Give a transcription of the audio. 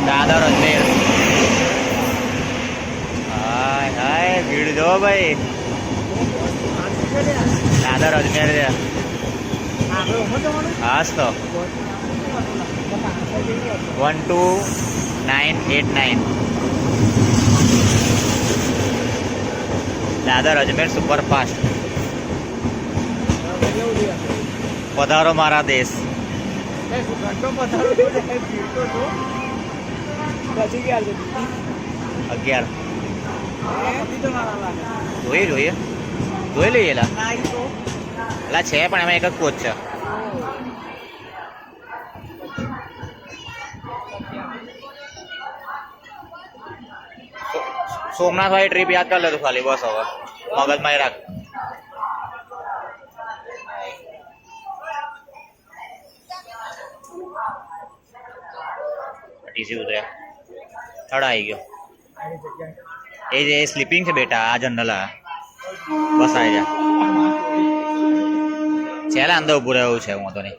દાદર અજમેર. હાય હાય ભીડ જો ભાઈ. દાદર અજમેર છે. હાસ તો 12989 દાદર અજમેર સુપરફાસ્ટ. પધારો મારા દેશ. અગિયાર જોઈએ જોઈ લઈએ એલા છે પણ એમાં એક જ કોચ છે. સોમનાથ વાળી ટ્રીપ યાદ કરી લેતું ખાલી બસ. હવે મગજમાં રાખ. ટીસી ઉતર્યા થડા આવી ગયો. એ જે સ્લીપિંગ છે બેટા. આ જનરલ બસ આવી જા. છેલ્લા અંદર ઉભું રહેવું છે હું તો નહીં.